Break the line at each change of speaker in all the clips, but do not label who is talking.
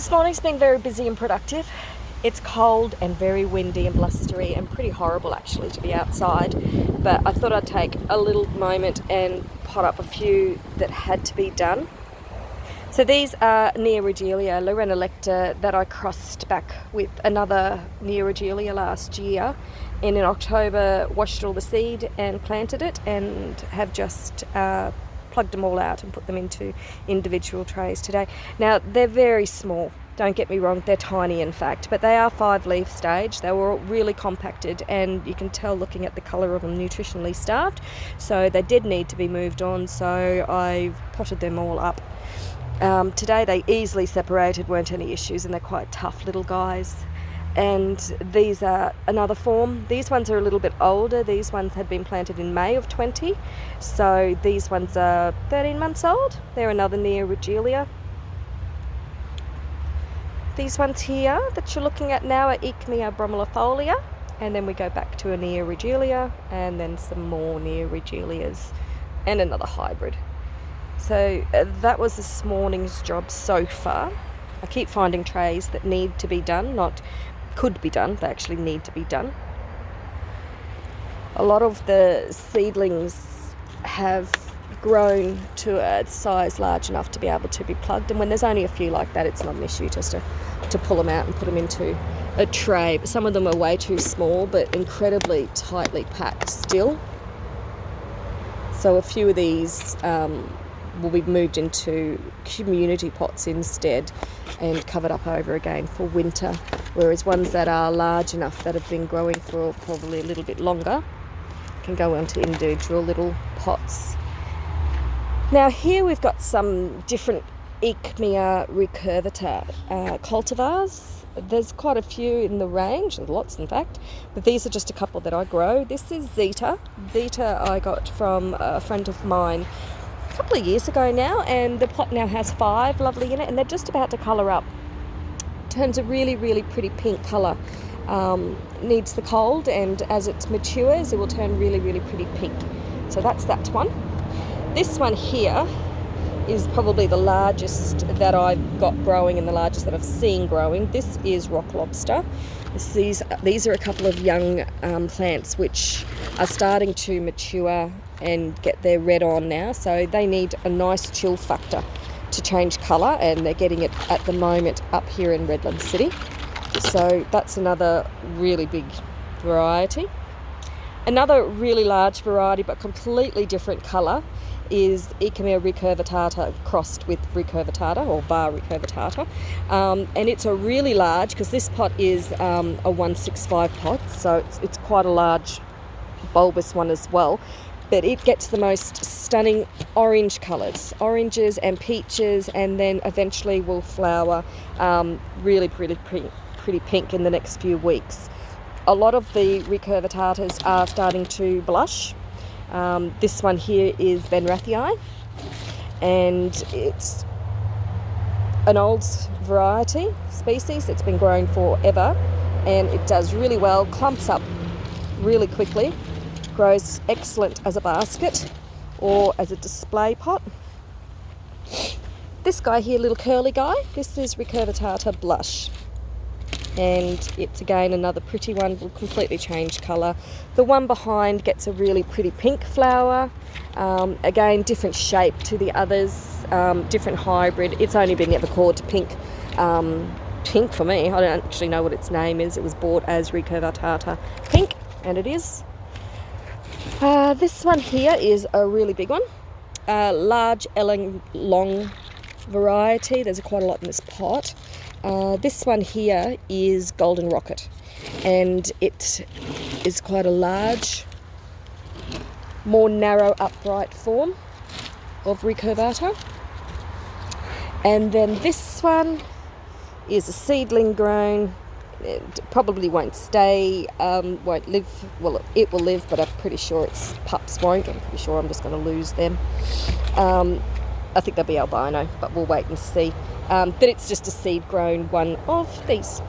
This morning's been very busy and productive. It's cold and very windy and blustery and pretty horrible actually to be outside, but I thought I'd take a little moment and pot up a few that had to be done. So these are Neoregelia Lorenalecta that I crossed back with another Neoregelia last year, and in October washed all the seed and planted it, and have just plugged them all out and put them into individual trays today. Now they're very small, don't get me wrong, they're tiny in fact, but they are 5-leaf stage. They were really compacted, and you can tell looking at the colour of them, nutritionally starved, so they did need to be moved on, so I potted them all up. Today they easily separated, weren't any issues, and they're quite tough little guys. And these are another form. These ones are a little bit older. These ones had been planted in May of 20, so these ones are 13 months old. They're another Neoregelia. These ones here that you're looking at now are Ichmea bromelifolia, and then we go back to a Neoregelia, and then some more Neoregelias, and another hybrid. So that was this morning's job so far. I keep finding trays that need to be done, not could be done, they actually need to be done. A lot of the seedlings have grown to a size large enough to be able to be plugged, and when there's only a few like that, it's not an issue just to pull them out and put them into a tray. But some of them are way too small, but incredibly tightly packed still. So a few of these will be moved into community pots instead and covered up over again for winter, whereas ones that are large enough that have been growing for probably a little bit longer can go into individual little pots. Now here we've got some different Ichmea recurvata cultivars. There's quite a few in the range, lots in fact, but these are just a couple that I grow. This is Zeta. Zeta I got from a friend of mine a couple of years ago now, and the pot now has 5 lovely in it, and they're just about to colour up. Turns a really, really pretty pink colour. Needs the cold, and as it matures, it will turn really, really pretty pink. So that's that one. This one here is probably the largest that I've got growing and the largest that I've seen growing. This is rock lobster. These are a couple of young plants which are starting to mature and get their red on now, so they need a nice chill factor to change colour, and they're getting it at the moment up here in Redland City. So that's another really big variety. Another really large variety but completely different colour is Ichmea recurvatata crossed with recurvatata, or var recurvatata, and it's a really large, because this pot is a 165 pot, so it's quite a large bulbous one as well, but it gets the most stunning orange colours, oranges and peaches, and then eventually will flower really pretty pink in the next few weeks. A lot of the recurvatatas are starting to blush. This one here is Benrathii, and it's an old variety species. It's been growing forever, and it does really well, clumps up really quickly, grows excellent as a basket or as a display pot. This guy here, little curly guy, this is Recurvatata Blush, and it's again another pretty one, will completely change colour. The one behind gets a really pretty pink flower, again different shape to the others, different hybrid. It's only been ever called pink for me. I don't actually know what its name is. It was bought as Recurvatata Pink, and it is. This one here is a really big one, large long variety. There's quite a lot in this pot. This one here is Golden Rocket, and it is quite a large, more narrow upright form of recurvata. And then this one is a seedling grown. It probably won't stay, won't live, well it will live, but I'm pretty sure its pups won't. I'm pretty sure I'm just going to lose them. I think they'll be albino, but we'll wait and see. But it's just a seed grown one of these.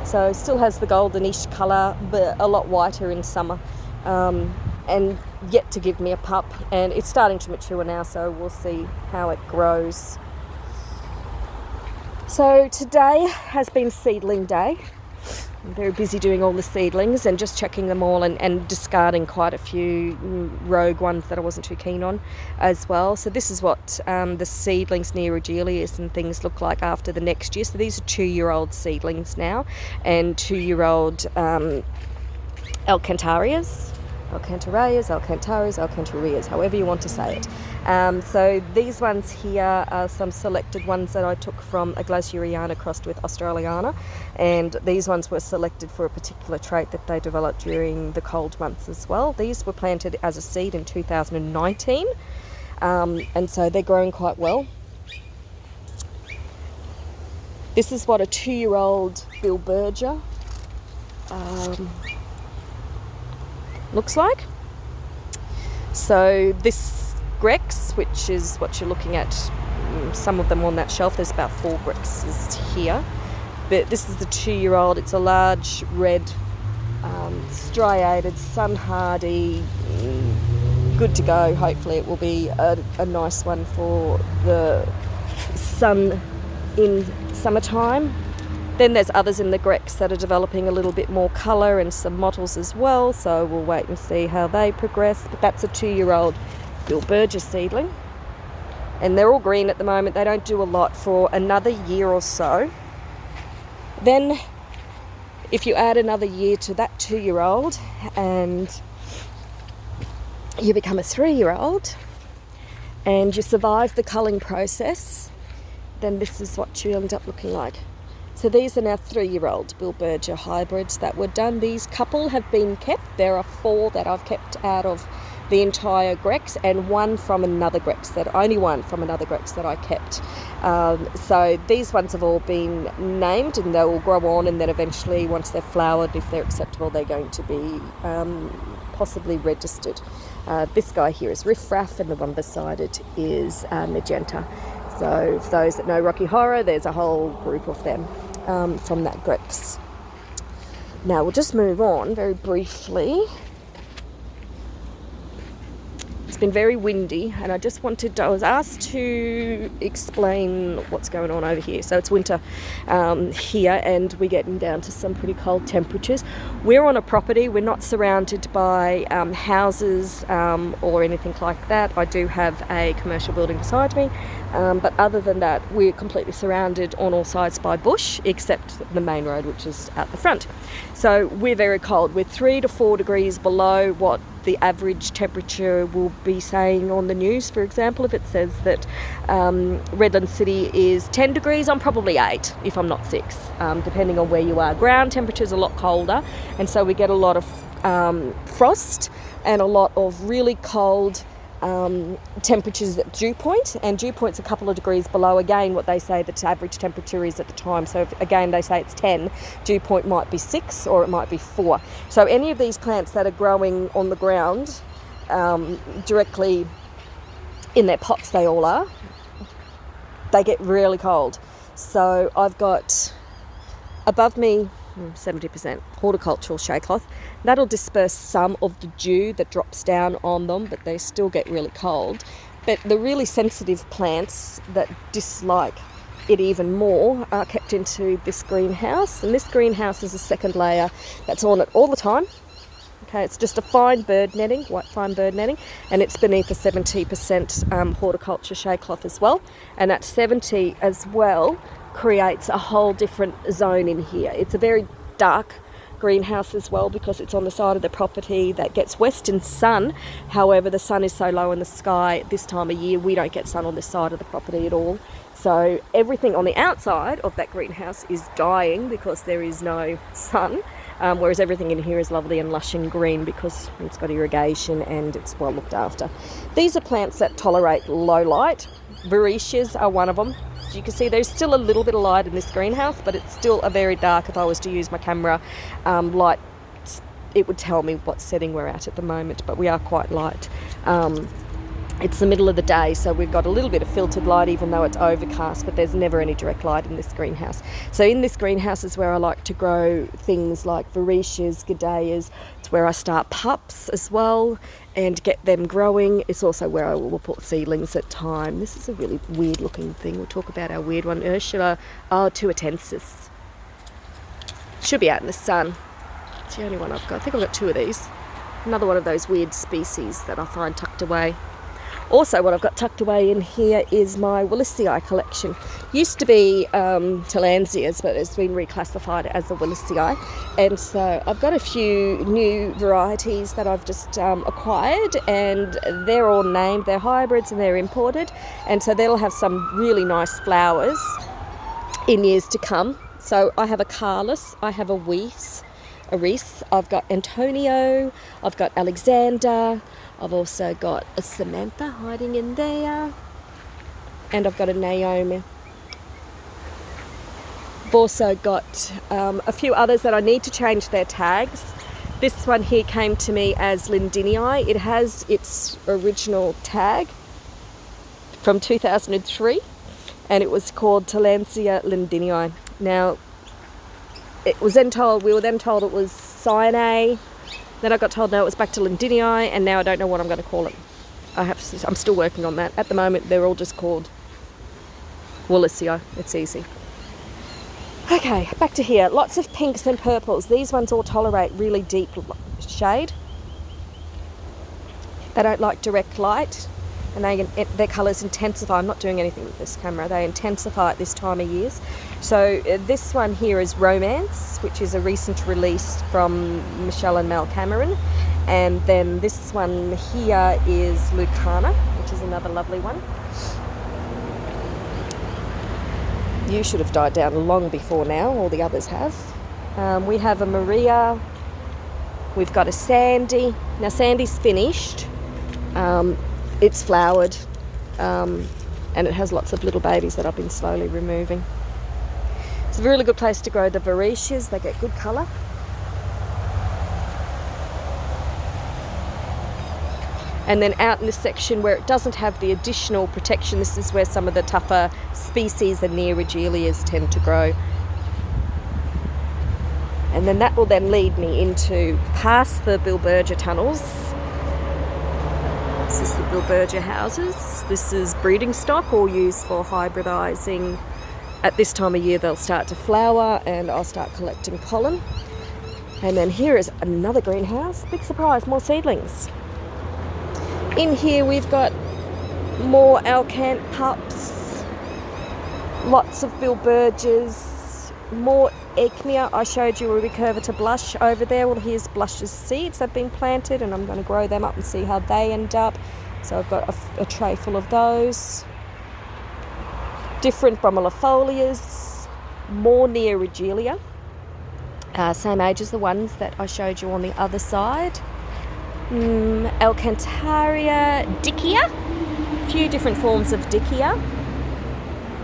So still has the goldenish colour, but a lot whiter in summer, and yet to give me a pup, and it's starting to mature now, so we'll see how it grows. So today has been seedling day. I'm very busy doing all the seedlings and just checking them all and discarding quite a few rogue ones that I wasn't too keen on as well. So this is what the seedlings Neoregelius and things look like after the next year. So these are 2-year-old seedlings now, and 2-year-old Alcantarias, however you want to say it. So these ones here are some selected ones that I took from a Glacieriana crossed with Australiana, and these ones were selected for a particular trait that they developed during the cold months as well. These were planted as a seed in 2019, and so they're growing quite well. This is what a 2-year-old Bilbergia looks like. So this Grex, which is what you're looking at, some of them on that shelf, there's about 4 Grexes here, but this is the 2-year-old. It's a large red striated, sun hardy, good to go. Hopefully it will be a nice one for the sun in summertime. Then there's others in the Grex that are developing a little bit more colour and some mottles as well, so we'll wait and see how they progress. But that's a 2-year-old Bilbergia seedling, and they're all green at the moment. They don't do a lot for another year or so. Then if you add another year to that 2-year-old and you become a 3-year-old and you survive the culling process, then this is what you end up looking like. So these are now 3-year-old Bilbergia hybrids that were done. These couple have been kept. There are 4 that I've kept out of the entire Grex, and only one from another Grex that I kept. So these ones have all been named, and they will grow on, and then eventually, once they're flowered, if they're acceptable, they're going to be possibly registered. This guy here is Riffraff, and the one beside it is Magenta. So for those that know Rocky Horror, there's a whole group of them from that Grex. Now we'll just move on very briefly. It's been very windy, and I was asked to explain what's going on over here. So it's winter here, and we're getting down to some pretty cold temperatures. We're on a property. We're not surrounded by houses or anything like that. I do have a commercial building beside me, but other than that, we're completely surrounded on all sides by bush, except the main road, which is at the front. So we're very cold. We're 3 to 4 degrees below what the average temperature will be saying on the news. For example, if it says that Redland City is 10 degrees, I'm probably 8 if I'm not 6, depending on where you are. Ground temperature's a lot colder, and so we get a lot of frost and a lot of really cold temperatures at dew point, and dew point's a couple of degrees below again what they say the average temperature is at the time. So if, again, they say it's 10, dew point might be 6 or it might be 4. So any of these plants that are growing on the ground directly in their pots, they all are, they get really cold. So I've got above me 70% horticultural shea cloth. That'll disperse some of the dew that drops down on them, but they still get really cold. But the really sensitive plants that dislike it even more are kept into this greenhouse, and this greenhouse is a second layer that's on it all the time. Okay, it's just a fine bird netting, white fine bird netting, and it's beneath a 70% horticulture shea cloth as well, and that 70 as well creates a whole different zone in here. It's a very dark greenhouse as well because it's on the side of the property that gets western sun. However, the sun is so low in the sky this time of year, we don't get sun on this side of the property at all. So everything on the outside of that greenhouse is dying because there is no sun, whereas everything in here is lovely and lush and green because it's got irrigation and it's well looked after. These are plants that tolerate low light. Varechas are one of them. You can see there's still a little bit of light in this greenhouse, but it's still a very dark. If I was to use my camera light, it would tell me what setting we're at the moment, but we are quite light. It's the middle of the day, so we've got a little bit of filtered light even though it's overcast, but there's never any direct light in this greenhouse. So in this greenhouse is where I like to grow things like Varechas, Gedeias, It's where I start pups as well and get them growing. It's also where I will put seedlings at time. This is a really weird looking thing. We'll talk about our weird one. Ursula tuatensis. Should be out in the sun. It's the only one I've got. I think I've got 2 of these. Another one of those weird species that I find tucked away. Also, what I've got tucked away in here is my Willisii collection. Used to be Tillandsias, but it's been reclassified as a Willisii. And so I've got a few new varieties that I've just acquired, and they're all named. They're hybrids and they're imported. And so they'll have some really nice flowers in years to come. So I have a Carlus, I have a Reese, I've got Antonio, I've got Alexander, I've also got a Samantha hiding in there, and I've got a Naomi. I've also got a few others that I need to change their tags. This one here came to me as Lindinii. It has its original tag from 2003, and it was called Tillandsia Lindinii. Now, we were then told it was Sinai. Then I got told no, it was back to Lindinii, and now I don't know what I'm going to call it. I'm still working on that. At the moment, they're all just called Willisii. It's easy. Okay, back to here. Lots of pinks and purples. These ones all tolerate really deep shade. They don't like direct light, and their colours intensify. I'm not doing anything with this camera. They intensify at this time of years. So this one here is Romance, which is a recent release from Michelle and Mel Cameron. And then this one here is Lucana, which is another lovely one. You should have died down long before now, all the others have. We have a Maria, we've got a Sandy. Now Sandy's finished, it's flowered, and it has lots of little babies that I've been slowly removing. It's a really good place to grow the Varetias, they get good colour. And then out in this section where it doesn't have the additional protection, this is where some of the tougher species and Neoregelias tend to grow. And then that will then lead me into past the Bilberger tunnels. This is the Bilberger houses. This is breeding stock, all used for hybridizing. At this time of year they'll start to flower and I'll start collecting pollen. And then here is another greenhouse. Big surprise, more seedlings. In here we've got more Alcant pups, lots of Bilbergers, more Echmea. I showed you a recurvator blush over there. Well, here's Blush's seeds that have been planted, and I'm going to grow them up and see how they end up. So I've got a tray full of those. Different Bromelifolias, more Neoregelia, same age as the ones that I showed you on the other side. Alcantaria, Dickia, a few different forms of Dickia.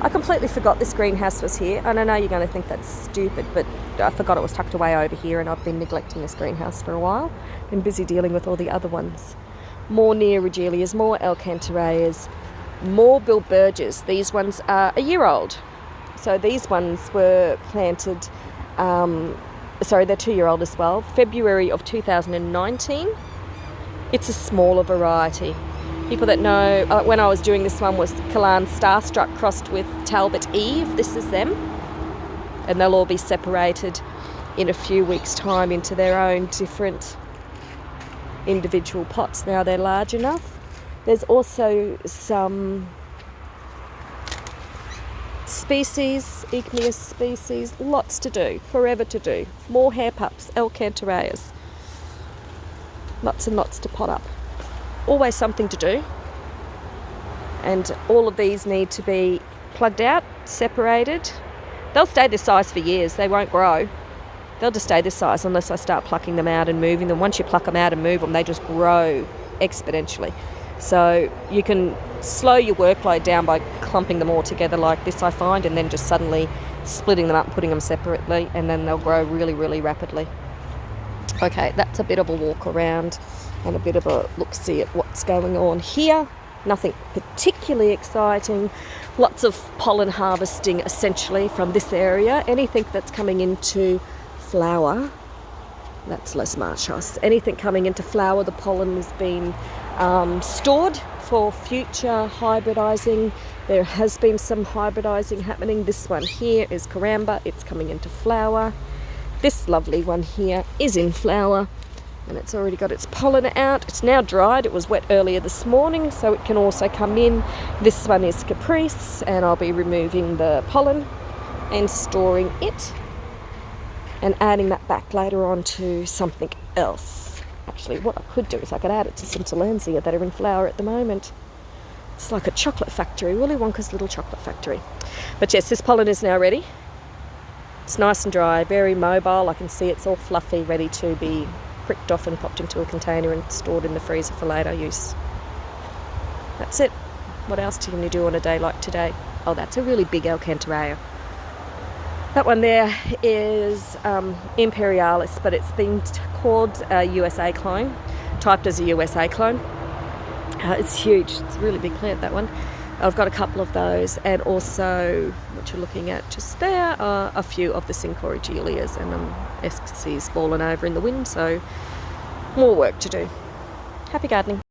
I completely forgot this greenhouse was here, and I know you're going to think that's stupid, but I forgot it was tucked away over here, and I've been neglecting this greenhouse for a while. Been busy dealing with all the other ones. More Neoregelias, more Alcantarias, more Bilbergers. These ones are a year old. So these ones were planted, they're 2 year old as well, February of 2019. It's a smaller variety. People that know, when I was doing this one was Kalan Starstruck crossed with Talbot Eve. This is them. And they'll all be separated in a few weeks' time into their own different individual pots. Now they're large enough. There's also some species, igneous species, lots to do, forever to do. More hairpups, Alcantarias. Lots and lots to pot up. Always something to do. And all of these need to be plugged out, separated. They'll stay this size for years, they won't grow. They'll just stay this size unless I start plucking them out and moving them. Once you pluck them out and move them, they just grow exponentially. So you can slow your workload down by clumping them all together like this, I find, and then just suddenly splitting them up, putting them separately, and then they'll grow really, really rapidly. Okay, that's a bit of a walk around and a bit of a look-see at what's going on here. Nothing particularly exciting. Lots of pollen harvesting essentially from this area. Anything that's coming into flower That's Los Machos. Anything coming into flower, the pollen has been stored for future hybridizing. There has been some hybridizing happening. This one here is caramba. It's coming into flower. This lovely one here is in flower, and it's already got its pollen out. It's now dried. It was wet earlier this morning, so it can also come in. This one is caprice, and I'll be removing the pollen and storing it and adding that back later on to something else. Actually, what I could do is I could add it to some Tillandsia that are in flower at the moment. It's like a chocolate factory, Willy Wonka's little chocolate factory. But yes, this pollen is now ready. It's nice and dry, very mobile. I can see it's all fluffy, ready to be pricked off and popped into a container and stored in the freezer for later use. That's it. What else can you do on a day like today? Oh, that's a really big Alcantara. That one there is Imperialis, but it's been called a USA clone, typed as a USA clone. It's huge. It's a really big plant, that one. I've got a couple of those, and also what you're looking at just there are a few of the Syncorigelias, and Ecstasy's fallen over in the wind, so more work to do. Happy gardening.